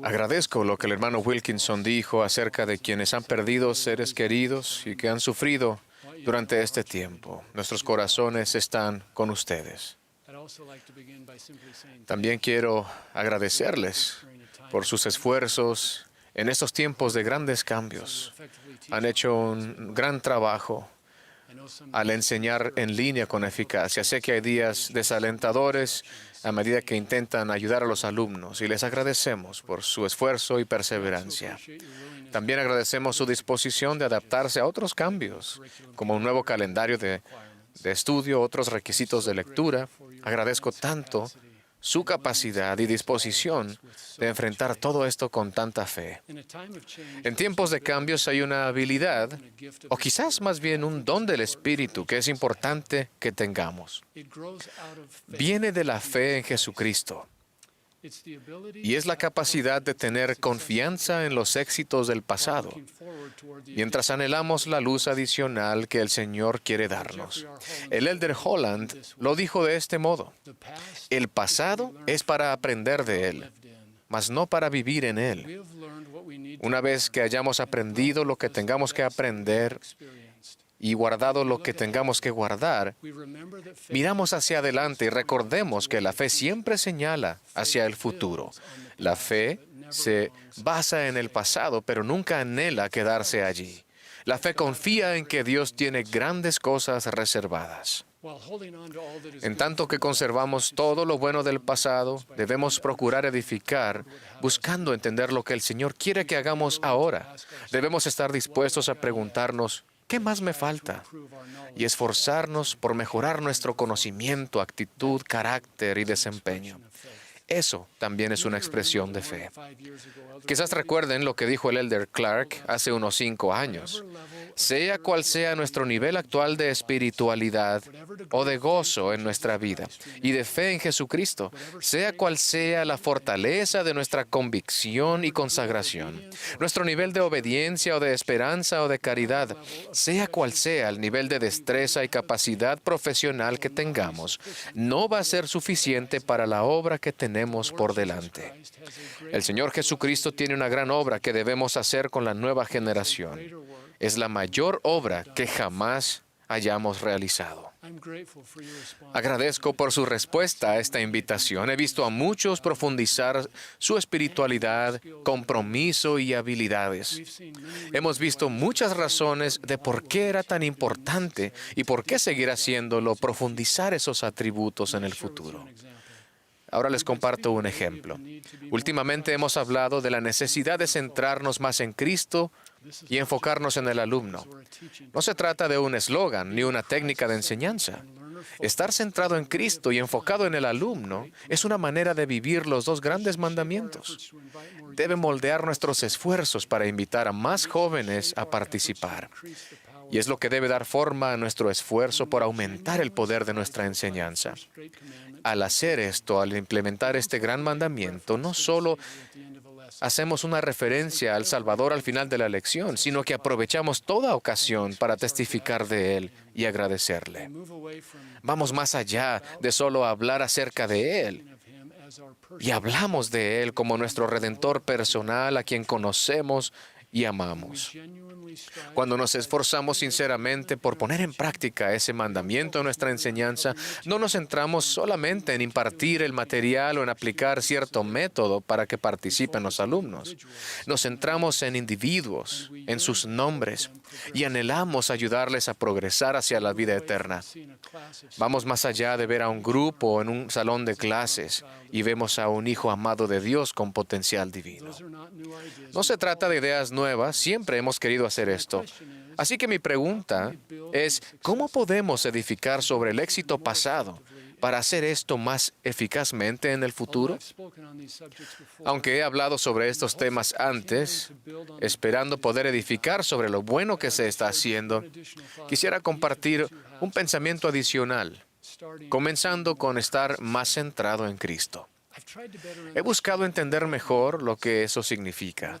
Agradezco lo que el hermano Wilkinson dijo acerca de quienes han perdido seres queridos y que han sufrido durante este tiempo. Nuestros corazones están con ustedes. También quiero agradecerles por sus esfuerzos en estos tiempos de grandes cambios. Han hecho un gran trabajo al enseñar en línea con eficacia. Sé que hay días desalentadores a medida que intentan ayudar a los alumnos y les agradecemos por su esfuerzo y perseverancia. También agradecemos su disposición de adaptarse a otros cambios, como un nuevo calendario de estudio, otros requisitos de lectura. Agradezco tanto su capacidad y disposición de enfrentar todo esto con tanta fe. En tiempos de cambios hay una habilidad, o quizás más bien un don del Espíritu, que es importante que tengamos. Viene de la fe en Jesucristo. Y es la capacidad de tener confianza en los éxitos del pasado, mientras anhelamos la luz adicional que el Señor quiere darnos. El Elder Holland lo dijo de este modo: el pasado es para aprender de él, mas no para vivir en él. Una vez que hayamos aprendido lo que tengamos que aprender y guardado lo que tengamos que guardar, miramos hacia adelante y recordemos que la fe siempre señala hacia el futuro. La fe se basa en el pasado, pero nunca anhela quedarse allí. La fe confía en que Dios tiene grandes cosas reservadas. En tanto que conservamos todo lo bueno del pasado, debemos procurar edificar, buscando entender lo que el Señor quiere que hagamos ahora. Debemos estar dispuestos a preguntarnos: ¿qué más me falta? Y esforzarnos por mejorar nuestro conocimiento, actitud, carácter y desempeño. Eso también es una expresión de fe. Quizás recuerden lo que dijo el Elder Clark hace unos 5 años. Sea cual sea nuestro nivel actual de espiritualidad o de gozo en nuestra vida y de fe en Jesucristo, sea cual sea la fortaleza de nuestra convicción y consagración, nuestro nivel de obediencia o de esperanza o de caridad, sea cual sea el nivel de destreza y capacidad profesional que tengamos, no va a ser suficiente para la obra que tenemos por delante. El Señor Jesucristo tiene una gran obra que debemos hacer con la nueva generación. Es la mayor obra que jamás hayamos realizado. Agradezco por su respuesta a esta invitación. He visto a muchos profundizar su espiritualidad, compromiso y habilidades. Hemos visto muchas razones de por qué era tan importante y por qué seguir haciéndolo, profundizar esos atributos en el futuro. Ahora les comparto un ejemplo. Últimamente hemos hablado de la necesidad de centrarnos más en Cristo y enfocarnos en el alumno. No se trata de un eslogan ni una técnica de enseñanza. Estar centrado en Cristo y enfocado en el alumno es una manera de vivir los 2 grandes mandamientos. Debe moldear nuestros esfuerzos para invitar a más jóvenes a participar. Y es lo que debe dar forma a nuestro esfuerzo por aumentar el poder de nuestra enseñanza. Al hacer esto, al implementar este gran mandamiento, no solo hacemos una referencia al Salvador al final de la lección, sino que aprovechamos toda ocasión para testificar de Él y agradecerle. Vamos más allá de solo hablar acerca de Él. Y hablamos de Él como nuestro Redentor personal, a quien conocemos y amamos. Cuando nos esforzamos sinceramente por poner en práctica ese mandamiento en nuestra enseñanza, no nos centramos solamente en impartir el material o en aplicar cierto método para que participen los alumnos. Nos centramos en individuos, en sus nombres, y anhelamos ayudarles a progresar hacia la vida eterna. Vamos más allá de ver a un grupo en un salón de clases y vemos a un hijo amado de Dios con potencial divino. No se trata de ideas nuevas, siempre hemos querido hacer esto. Así que mi pregunta es, ¿cómo podemos edificar sobre el éxito pasado para hacer esto más eficazmente en el futuro? Aunque he hablado sobre estos temas antes, esperando poder edificar sobre lo bueno que se está haciendo, quisiera compartir un pensamiento adicional, comenzando con estar más centrado en Cristo. He buscado entender mejor lo que eso significa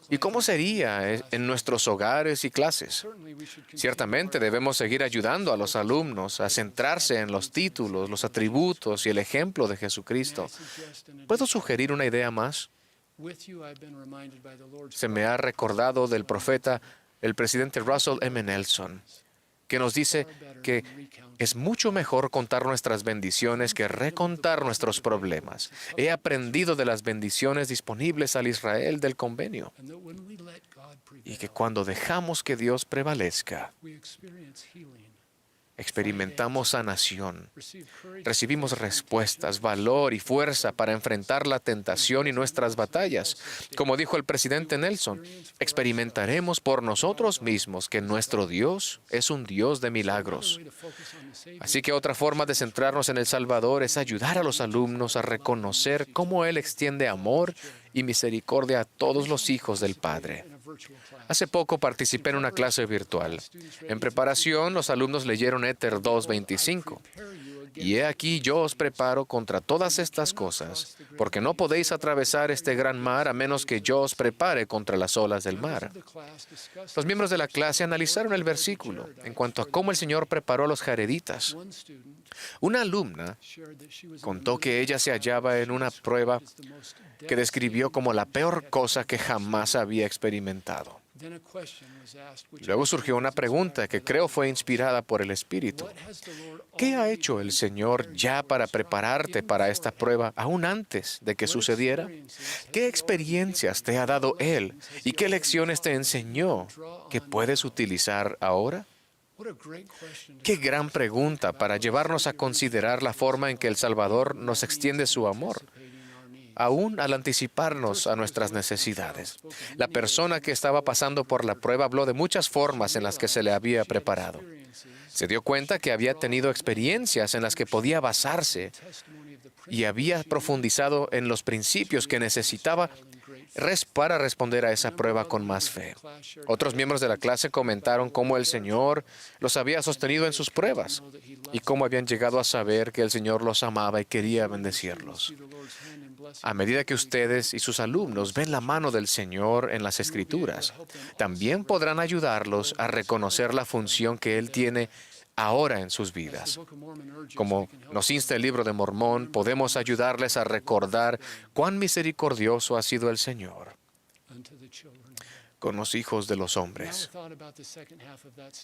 y cómo sería en nuestros hogares y clases. Ciertamente debemos seguir ayudando a los alumnos a centrarse en los títulos, los atributos y el ejemplo de Jesucristo. ¿Puedo sugerir una idea más? Se me ha recordado del profeta, el presidente Russell M. Nelson, que nos dice que es mucho mejor contar nuestras bendiciones que recontar nuestros problemas. He aprendido de las bendiciones disponibles al Israel del convenio y que cuando dejamos que Dios prevalezca, experimentamos sanación, recibimos respuestas, valor y fuerza para enfrentar la tentación y nuestras batallas. Como dijo el presidente Nelson, experimentaremos por nosotros mismos que nuestro Dios es un Dios de milagros. Así que otra forma de centrarnos en el Salvador es ayudar a los alumnos a reconocer cómo Él extiende amor y misericordia a todos los hijos del Padre. Hace poco participé en una clase virtual. En preparación, los alumnos leyeron Éter 2:25. Y he aquí yo os preparo contra todas estas cosas, porque no podéis atravesar este gran mar a menos que yo os prepare contra las olas del mar. Los miembros de la clase analizaron el versículo en cuanto a cómo el Señor preparó a los jareditas. Una alumna contó que ella se hallaba en una prueba que describió como la peor cosa que jamás había experimentado. Luego surgió una pregunta que creo fue inspirada por el Espíritu. ¿Qué ha hecho el Señor ya para prepararte para esta prueba aún antes de que sucediera? ¿Qué experiencias te ha dado Él y qué lecciones te enseñó que puedes utilizar ahora? Qué gran pregunta para llevarnos a considerar la forma en que el Salvador nos extiende su amor, aún al anticiparnos a nuestras necesidades. La persona que estaba pasando por la prueba habló de muchas formas en las que se le había preparado. Se dio cuenta que había tenido experiencias en las que podía basarse y había profundizado en los principios que necesitaba para responder a esa prueba con más fe. Otros miembros de la clase comentaron cómo el Señor los había sostenido en sus pruebas y cómo habían llegado a saber que el Señor los amaba y quería bendecirlos. A medida que ustedes y sus alumnos ven la mano del Señor en las Escrituras, también podrán ayudarlos a reconocer la función que Él tiene ahora en sus vidas. Como nos insta el libro de Mormón, podemos ayudarles a recordar cuán misericordioso ha sido el Señor con los hijos de los hombres.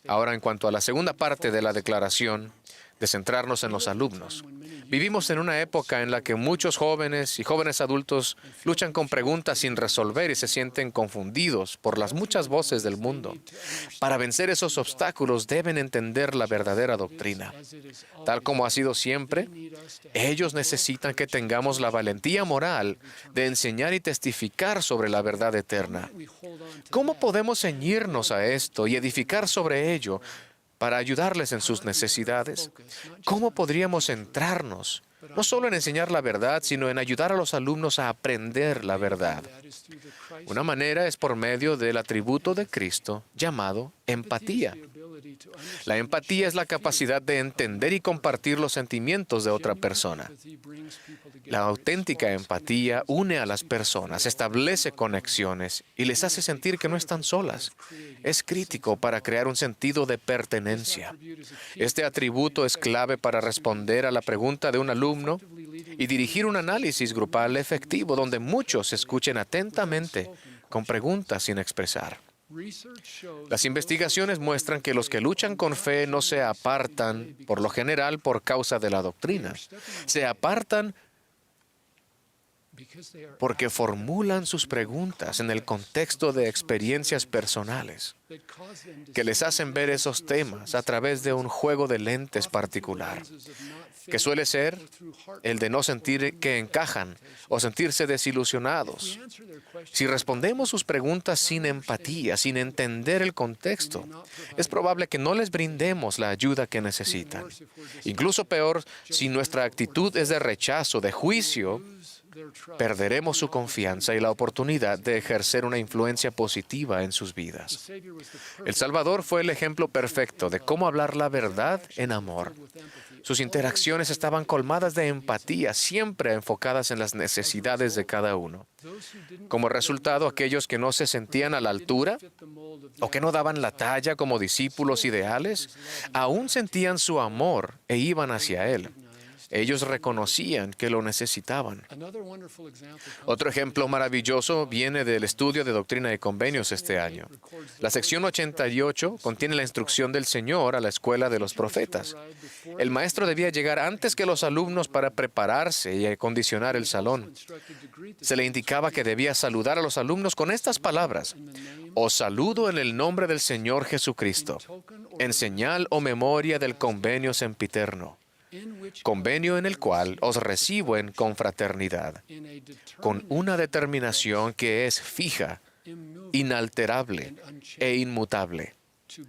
Ahora, en cuanto a la segunda parte de la declaración, de centrarnos en los alumnos. Vivimos en una época en la que muchos jóvenes y jóvenes adultos luchan con preguntas sin resolver y se sienten confundidos por las muchas voces del mundo. Para vencer esos obstáculos deben entender la verdadera doctrina. Tal como ha sido siempre, ellos necesitan que tengamos la valentía moral de enseñar y testificar sobre la verdad eterna. ¿Cómo podemos ceñirnos a esto y edificar sobre ello para ayudarles en sus necesidades? ¿Cómo podríamos centrarnos no solo en enseñar la verdad, sino en ayudar a los alumnos a aprender la verdad? Una manera es por medio del atributo de Cristo llamado empatía. La empatía es la capacidad de entender y compartir los sentimientos de otra persona. La auténtica empatía une a las personas, establece conexiones y les hace sentir que no están solas. Es crítico para crear un sentido de pertenencia. Este atributo es clave para responder a la pregunta de un alumno y dirigir un análisis grupal efectivo donde muchos escuchen atentamente con preguntas sin expresar. Las investigaciones muestran que los que luchan con fe no se apartan, por lo general, por causa de la doctrina. Se apartan porque formulan sus preguntas en el contexto de experiencias personales que les hacen ver esos temas a través de un juego de lentes particular, que suele ser el de no sentir que encajan o sentirse desilusionados. Si respondemos sus preguntas sin empatía, sin entender el contexto, es probable que no les brindemos la ayuda que necesitan. Incluso peor, si nuestra actitud es de rechazo, de juicio, perderemos su confianza y la oportunidad de ejercer una influencia positiva en sus vidas. El Salvador fue el ejemplo perfecto de cómo hablar la verdad en amor. Sus interacciones estaban colmadas de empatía, siempre enfocadas en las necesidades de cada uno. Como resultado, aquellos que no se sentían a la altura o que no daban la talla como discípulos ideales, aún sentían su amor e iban hacia Él. Ellos reconocían que lo necesitaban. Otro ejemplo maravilloso viene del estudio de Doctrina y Convenios este año. La sección 88 contiene la instrucción del Señor a la escuela de los profetas. El maestro debía llegar antes que los alumnos para prepararse y acondicionar el salón. Se le indicaba que debía saludar a los alumnos con estas palabras: Os saludo en el nombre del Señor Jesucristo, en señal o memoria del convenio sempiterno, convenio en el cual os recibo en confraternidad, con una determinación que es fija, inalterable e inmutable,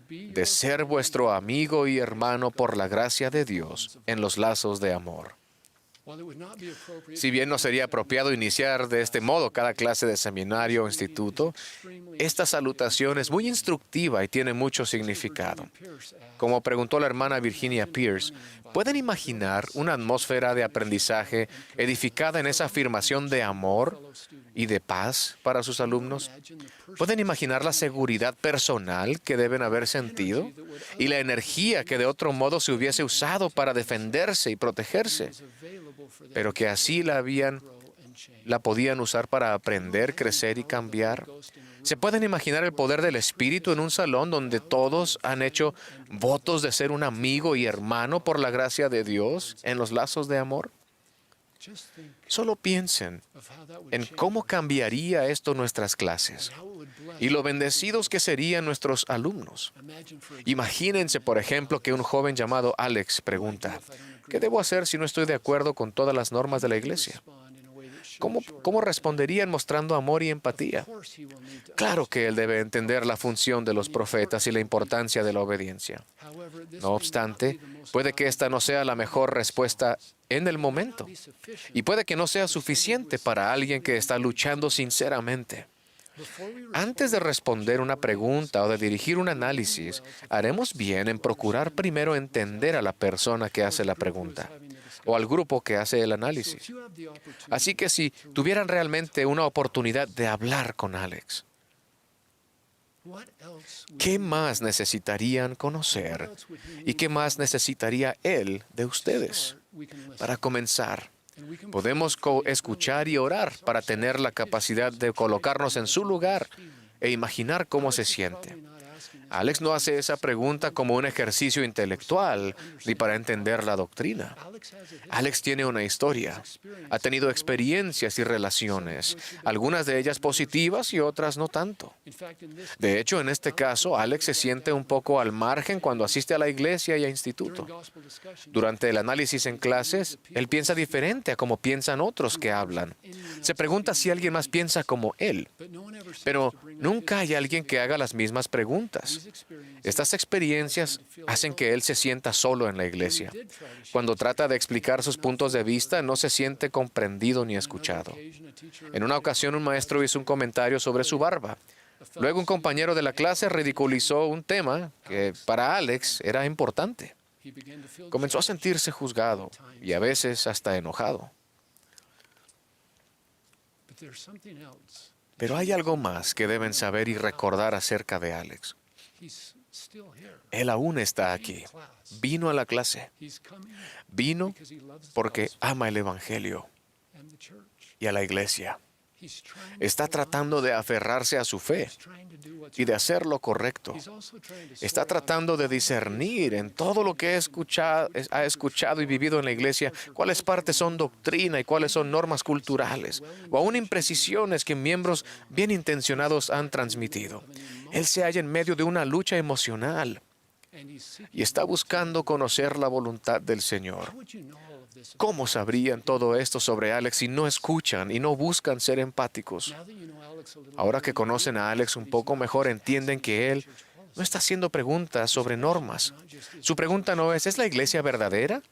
de ser vuestro amigo y hermano por la gracia de Dios en los lazos de amor. Si bien no sería apropiado iniciar de este modo cada clase de seminario o instituto, esta salutación es muy instructiva y tiene mucho significado. Como preguntó la hermana Virginia Pierce, ¿pueden imaginar una atmósfera de aprendizaje edificada en esa afirmación de amor y de paz para sus alumnos? ¿Pueden imaginar la seguridad personal que deben haber sentido y la energía que de otro modo se hubiese usado para defenderse y protegerse, pero que así la podían usar para aprender, crecer y cambiar? ¿Se pueden imaginar el poder del Espíritu en un salón donde todos han hecho votos de ser un amigo y hermano por la gracia de Dios en los lazos de amor? Solo piensen en cómo cambiaría esto nuestras clases y lo bendecidos que serían nuestros alumnos. Imagínense, por ejemplo, que un joven llamado Alex pregunta: ¿qué debo hacer si no estoy de acuerdo con todas las normas de la iglesia? ¿Cómo responderían mostrando amor y empatía? Claro que él debe entender la función de los profetas y la importancia de la obediencia. No obstante, puede que esta no sea la mejor respuesta en el momento, y puede que no sea suficiente para alguien que está luchando sinceramente. Antes de responder una pregunta o de dirigir un análisis, haremos bien en procurar primero entender a la persona que hace la pregunta o al grupo que hace el análisis. Así que si tuvieran realmente una oportunidad de hablar con Alex, ¿qué más necesitarían conocer y qué más necesitaría él de ustedes? Para comenzar, podemos escuchar y orar para tener la capacidad de colocarnos en su lugar e imaginar cómo se siente. Alex no hace esa pregunta como un ejercicio intelectual ni para entender la doctrina. Alex tiene una historia. Ha tenido experiencias y relaciones, algunas de ellas positivas y otras no tanto. De hecho, en este caso, Alex se siente un poco al margen cuando asiste a la iglesia y a instituto. Durante el análisis en clases, él piensa diferente a como piensan otros que hablan. Se pregunta si alguien más piensa como él, pero nunca hay alguien que haga las mismas preguntas. Estas experiencias hacen que él se sienta solo en la iglesia. Cuando trata de explicar sus puntos de vista, no se siente comprendido ni escuchado. En una ocasión, un maestro hizo un comentario sobre su barba. Luego, un compañero de la clase ridiculizó un tema que para Alex era importante. Comenzó a sentirse juzgado y a veces hasta enojado. Pero hay algo más que deben saber y recordar acerca de Alex. Él aún está aquí. Vino a la clase. Vino porque ama el Evangelio y a la iglesia. Está tratando de aferrarse a su fe y de hacer lo correcto. Está tratando de discernir en todo lo que ha escuchado y vivido en la iglesia cuáles partes son doctrina y cuáles son normas culturales o aún imprecisiones que miembros bien intencionados han transmitido. Él se halla en medio de una lucha emocional y está buscando conocer la voluntad del Señor. ¿Cómo sabrían todo esto sobre Alex si no escuchan y no buscan ser empáticos? Ahora que conocen a Alex un poco mejor, entienden que él no está haciendo preguntas sobre normas. Su pregunta no ¿es la iglesia verdadera?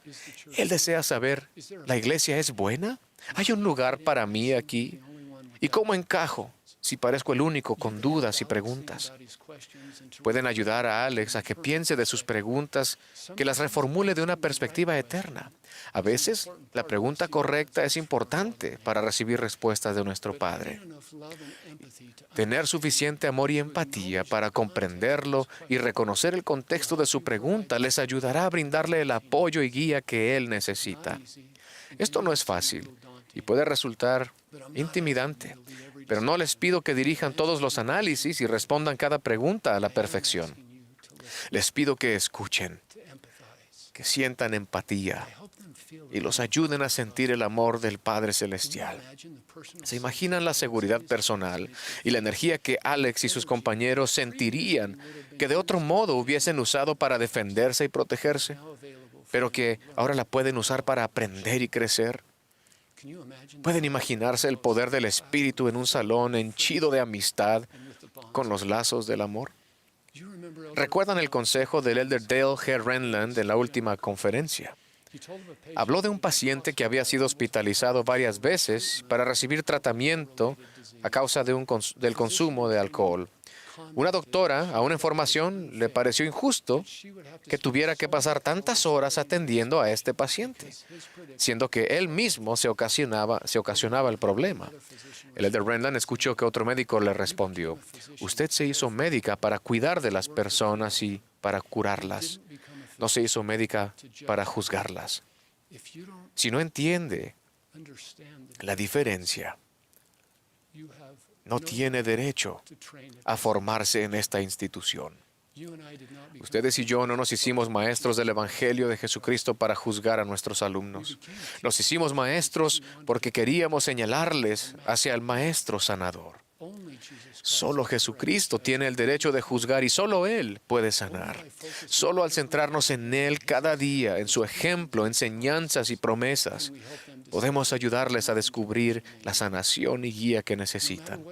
Él desea saber, ¿la iglesia es buena? ¿Hay un lugar para mí aquí? ¿Y cómo encajo? si parezco el único con dudas y preguntas. Pueden ayudar a Alex a que piense de sus preguntas, que las reformule de una perspectiva eterna. A veces, la pregunta correcta es importante para recibir respuestas de nuestro Padre. Tener suficiente amor y empatía para comprenderlo y reconocer el contexto de su pregunta les ayudará a brindarle el apoyo y guía que él necesita. Esto no es fácil y puede resultar intimidante, pero no les pido que dirijan todos los análisis y respondan cada pregunta a la perfección. Les pido que escuchen, que sientan empatía y los ayuden a sentir el amor del Padre Celestial. ¿Se imaginan la seguridad personal y la energía que Alex y sus compañeros sentirían que de otro modo hubiesen usado para defenderse y protegerse, pero que ahora la pueden usar para aprender y crecer? ¿Pueden imaginarse el poder del Espíritu en un salón henchido de amistad con los lazos del amor? ¿Recuerdan el consejo del elder Dale G. Renland en la última conferencia? Habló de un paciente que había sido hospitalizado varias veces para recibir tratamiento a causa del consumo de alcohol. Una doctora, aún en formación, le pareció injusto que tuviera que pasar tantas horas atendiendo a este paciente, siendo que él mismo se ocasionaba el problema. El elder Renland escuchó que otro médico le respondió: usted se hizo médica para cuidar de las personas y para curarlas. No se hizo médica para juzgarlas. Si no entiende la diferencia, no tiene derecho a formarse en esta institución. Ustedes y yo no nos hicimos maestros del Evangelio de Jesucristo para juzgar a nuestros alumnos. Nos hicimos maestros porque queríamos señalarles hacia el Maestro Sanador. Solo Jesucristo tiene el derecho de juzgar y solo Él puede sanar. Solo al centrarnos en Él cada día, en su ejemplo, enseñanzas y promesas, podemos ayudarles a descubrir la sanación y guía que necesitan.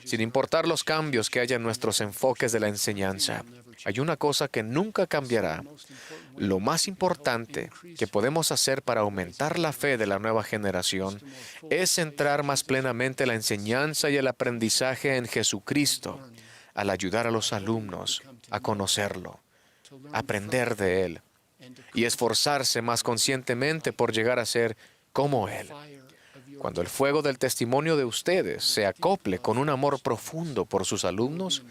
Sin importar los cambios que haya en nuestros enfoques de la enseñanza, hay una cosa que nunca cambiará. Lo más importante que podemos hacer para aumentar la fe de la nueva generación es centrar más plenamente la enseñanza y el aprendizaje en Jesucristo al ayudar a los alumnos a conocerlo, aprender de Él y esforzarse más conscientemente por llegar a ser como Él. Cuando el fuego del testimonio de ustedes se acople con un amor profundo por sus alumnos,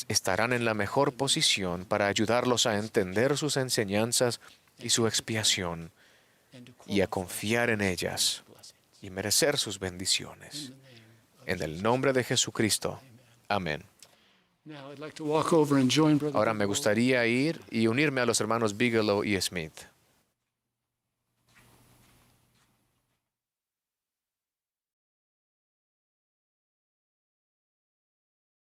estarán en la mejor posición para ayudarlos a entender sus enseñanzas y su expiación y a confiar en ellas y merecer sus bendiciones. En el nombre de Jesucristo. Amén. Ahora me gustaría ir y unirme a los hermanos Bigelow y Smith.